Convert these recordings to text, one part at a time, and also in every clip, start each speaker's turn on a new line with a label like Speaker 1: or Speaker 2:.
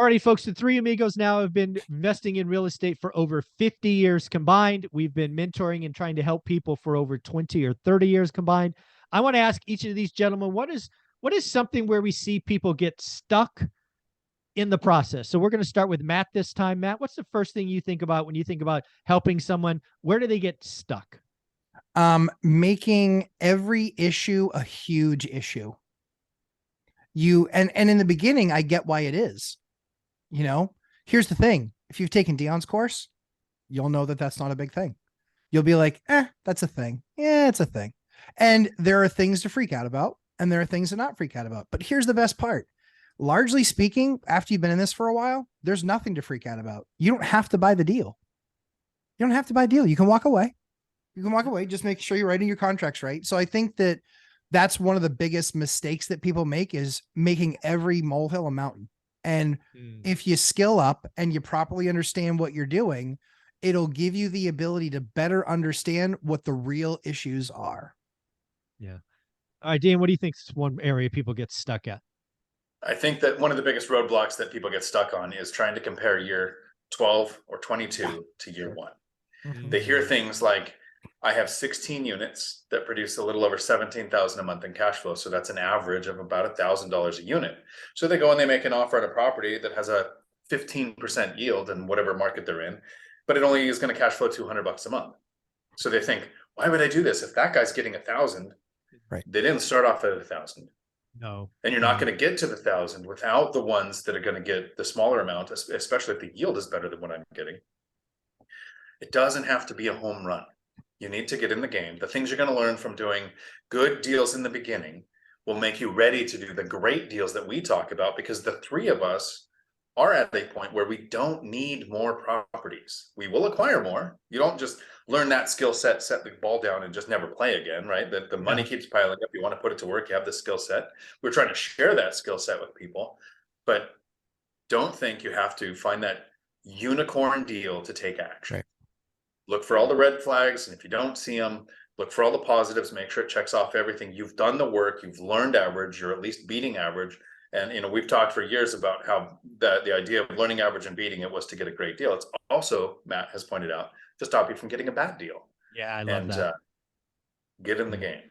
Speaker 1: Alrighty, folks, the three amigos now have been investing in real estate for over 50 years combined. We've been mentoring and trying to help people for over 20 or 30 years combined. I want to ask each of these gentlemen, what is something where we see people get stuck in the process? So we're going to start with Matt this time. Matt, what's the first thing you think about when you think about helping someone? Where do they get stuck?
Speaker 2: Making every issue a huge issue. And in the beginning, I get why it is. Here's the thing. If you've taken Dion's course, you'll know that that's not a big thing. You'll be like, that's a thing. Yeah, it's a thing. And there are things to freak out about, and there are things to not freak out about. But here's the best part. Largely speaking, after you've been in this for a while, there's nothing to freak out about. You don't have to buy the deal. You don't have to buy a deal. You can walk away. Just make sure you're writing your contracts right. So I think that that's one of the biggest mistakes that people make, is making every molehill a mountain. And if you skill up and you properly understand what you're doing, it'll give you the ability to better understand what the real issues are.
Speaker 1: Yeah. All right, Dion, what do you think is one area people get stuck at?
Speaker 3: I think that one of the biggest roadblocks that people get stuck on is trying to compare year 12 or 22 to year 1.
Speaker 1: Mm-hmm.
Speaker 3: They hear things like, I have 16 units that produce a little over 17,000 a month in cash flow. So that's an average of about $1,000 a unit. So they go and they make an offer on a property that has a 15% yield in whatever market they're in, but it only is going to cash flow $200 a month. So they think, why would I do this? If that guy's getting 1,000,
Speaker 2: right?
Speaker 3: They didn't start off at 1,000.
Speaker 1: No.
Speaker 3: And you're not going to get to the 1,000 without the ones that are going to get the smaller amount, especially if the yield is better than what I'm getting. It doesn't have to be a home run. You need to get in the game. The things you're going to learn from doing good deals in the beginning will make you ready to do the great deals that we talk about, because the three of us are at a point where we don't need more properties. We will acquire more. You don't just learn that skill set, set the ball down, and just never play again, right? The money keeps piling up. You want to put it to work. You have the skill set. We're trying to share that skill set with people, but don't think you have to find that unicorn deal to take action.
Speaker 2: Right.
Speaker 3: Look for all the red flags, and if you don't see them, look for all the positives, make sure it checks off everything. You've done the work, you've learned average, you're at least beating average. And we've talked for years about how the idea of learning average and beating it was to get a great deal. It's also, Matt has pointed out, to stop you from getting a bad deal.
Speaker 1: Yeah, I love that.
Speaker 3: Get in the game.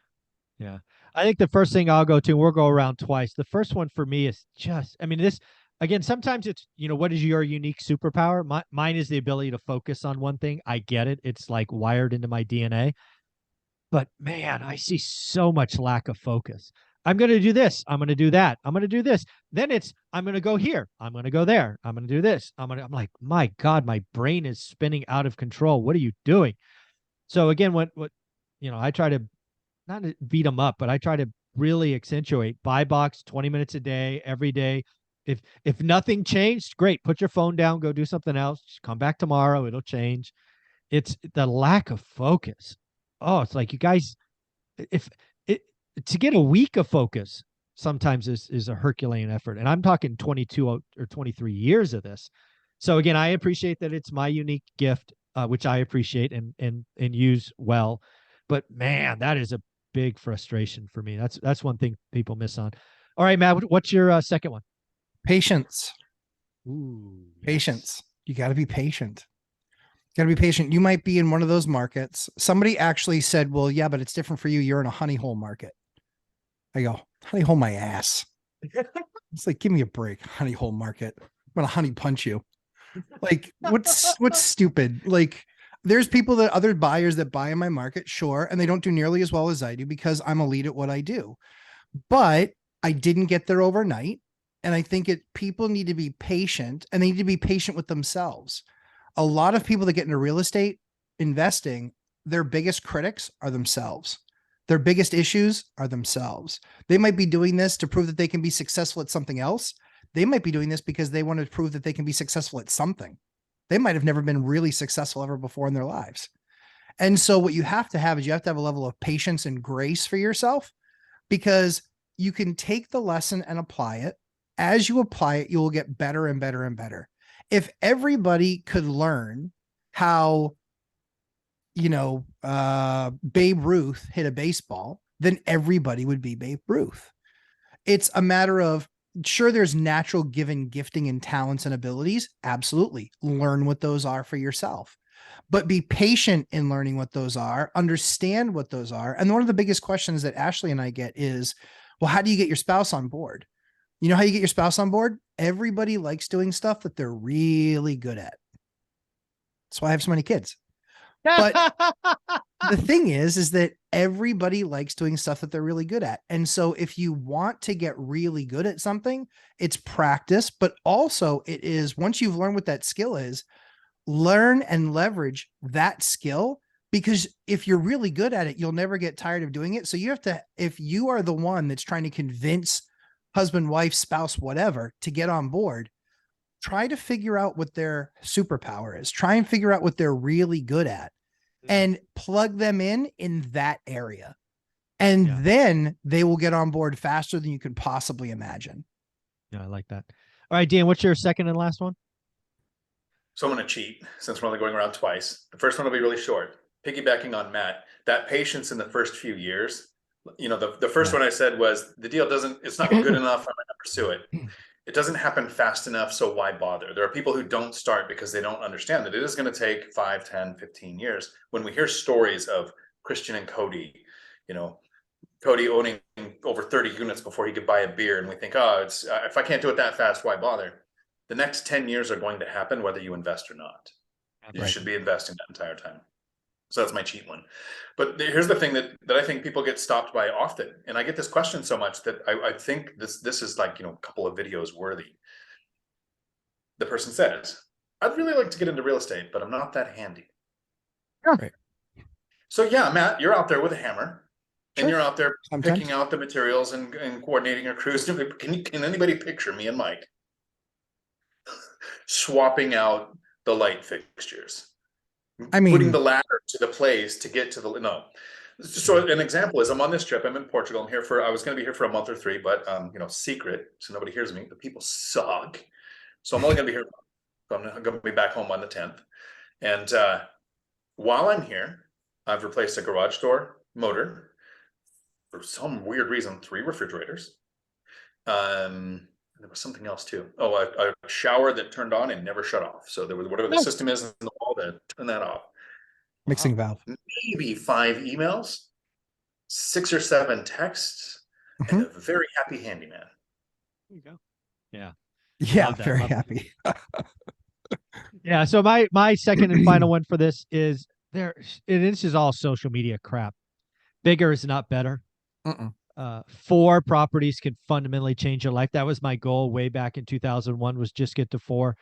Speaker 1: Yeah. I think the first thing I'll go to, and we'll go around twice. The first one for me is just, again, sometimes it's, what is your unique superpower? Mine is the ability to focus on one thing. I get it. It's like wired into my DNA. But man, I see so much lack of focus. I'm going to do this. I'm going to do that. I'm going to do this. Then I'm going to go here. I'm going to go there. I'm going to do this. I'm like, my God, my brain is spinning out of control. What are you doing? So again, what I try to not beat them up, but I try to really accentuate buy box 20 minutes a day, every day. If nothing changed, great. Put your phone down, go do something else. Just come back tomorrow. It'll change. It's the lack of focus. Oh, it's like, you guys, to get a week of focus sometimes is a Herculean effort. And I'm talking 22 or 23 years of this. So again, I appreciate that it's my unique gift, which I appreciate and use well. But man, that is a big frustration for me. That's one thing people miss on. All right, Matt, what's your second one?
Speaker 2: Patience.
Speaker 1: Ooh,
Speaker 2: patience. Yes. You got to be patient. You got to be patient. You might be in one of those markets. Somebody actually said, well, yeah, but it's different for you. You're in a honey hole market. I go, honey hole my ass. It's like, give me a break. Honey hole market. I'm going to honey punch you. Like, what's stupid? Like, there's other buyers that buy in my market. Sure. And they don't do nearly as well as I do because I'm elite at what I do, but I didn't get there overnight. And I think people need to be patient, and they need to be patient with themselves. A lot of people that get into real estate investing, their biggest critics are themselves. Their biggest issues are themselves. They might be doing this to prove that they can be successful at something else. They might be doing this because they want to prove that they can be successful at something. They might have never been really successful ever before in their lives. And so what you have to have is you have to have a level of patience and grace for yourself, because you can take the lesson and apply it. As you apply it, you will get better and better and better. If everybody could learn how, Babe Ruth hit a baseball, then everybody would be Babe Ruth. It's a matter of sure, there's natural given gifting and talents and abilities. Absolutely. Learn what those are for yourself, but be patient in learning what those are, understand what those are. And one of the biggest questions that Ashley and I get is, well, how do you get your spouse on board? You know how you get your spouse on board? Everybody likes doing stuff that they're really good at. That's why I have so many kids. But the thing is that everybody likes doing stuff that they're really good at. And so if you want to get really good at something, it's practice, but also it is, once you've learned what that skill is, learn and leverage that skill, because if you're really good at it, you'll never get tired of doing it. So you have to, if you are the one that's trying to convince husband, wife, spouse, whatever, to get on board, try to figure out what their superpower is. Try and figure out what they're really good at and plug them in that area. And then they will get on board faster than you could possibly imagine.
Speaker 1: Yeah, I like that. All right, Dan, what's your second and last one?
Speaker 3: So I'm going to cheat since we're only going around twice. The first one will be really short. Piggybacking on Matt, that patience in the first few years, you know, the first one I said was the deal it's not good enough. I'm going to pursue it. It doesn't happen fast enough. So why bother? There are people who don't start because they don't understand that it is going to take 5, 10, 15 years. When we hear stories of Christian and Cody, you know, Cody owning over 30 units before he could buy a beer. And we think, oh, it's if I can't do it that fast, why bother? The next 10 years are going to happen whether you invest or not. You should be investing that entire time. So that's my cheat one. But here's the thing that I think people get stopped by often. And I get this question so much that I think this is like, you know, a couple of videos worthy. The person says, I'd really like to get into real estate, but I'm not that handy.
Speaker 2: Right.
Speaker 3: So yeah, Matt, you're out there with a hammer.
Speaker 2: Sure.
Speaker 3: And you're out there
Speaker 2: Sometimes.
Speaker 3: picking out the materials and coordinating your crews. Can anybody picture me and Mike swapping out the light fixtures?
Speaker 2: I mean,
Speaker 3: putting the ladder to the place to get to the no. So an example is I'm on this trip. I'm in Portugal. I was going to be here for a month or 3, but you know, secret, so nobody hears me. The people suck. So I'm only going to be here. I'm going to be back home on the 10th. And while I'm here, I've replaced a garage door motor for some weird reason. 3 refrigerators. There was something else too. Oh, a shower that turned on and never shut off. So there was whatever the system is in the wall to turn that off.
Speaker 2: Mixing valve.
Speaker 3: Maybe 5 emails, 6 or 7 texts, and a very happy handyman.
Speaker 1: There you go. Yeah.
Speaker 2: Yeah, very happy.
Speaker 1: Yeah. So my second and final one for this is this is all social media crap. Bigger is not better. 4 properties can fundamentally change your life. That was my goal way back in 2001, was just get to 4.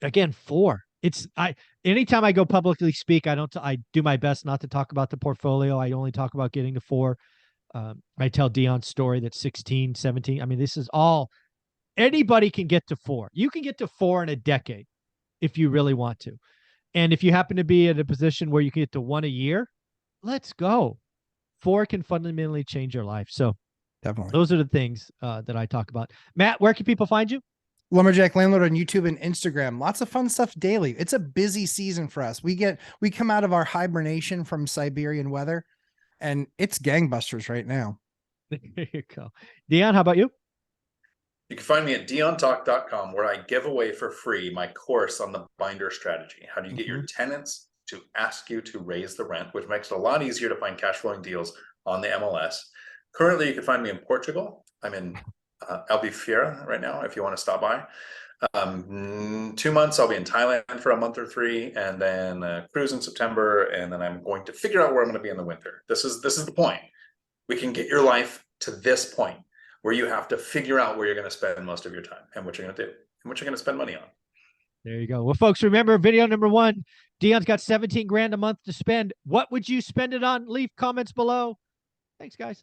Speaker 1: Again, 4. Anytime I go publicly speak, I do my best not to talk about the portfolio. I only talk about getting to 4. I tell Dion's story that's 16, 17. I mean, this is all, anybody can get to 4. You can get to 4 in a decade if you really want to. And if you happen to be in a position where you can get to 1 a year, let's go. 4 can fundamentally change your life. So
Speaker 2: definitely,
Speaker 1: those are the things that I talk about. Matt, where can people find you?
Speaker 2: Lumberjack Landlord on YouTube and Instagram. Lots of fun stuff daily. It's a busy season for us. We come out of our hibernation from Siberian weather, and it's gangbusters right now.
Speaker 1: There you go. Dion, how about you?
Speaker 3: You can find me at diontalk.com, where I give away for free my course on the binder strategy. How do you get your tenants to ask you to raise the rent, which makes it a lot easier to find cash flowing deals on the MLS. Currently, you can find me in Portugal. I'm in Albufeira right now, if you want to stop by. 2 months, I'll be in Thailand for a month or 3, and then a cruise in September, and then I'm going to figure out where I'm going to be in the winter. This is the point. We can get your life to this point where you have to figure out where you're going to spend most of your time and what you're going to do and what you're going to spend money on.
Speaker 1: There you go. Well, folks, remember video number 1. Dion's got 17 grand a month to spend. What would you spend it on? Leave comments below. Thanks, guys.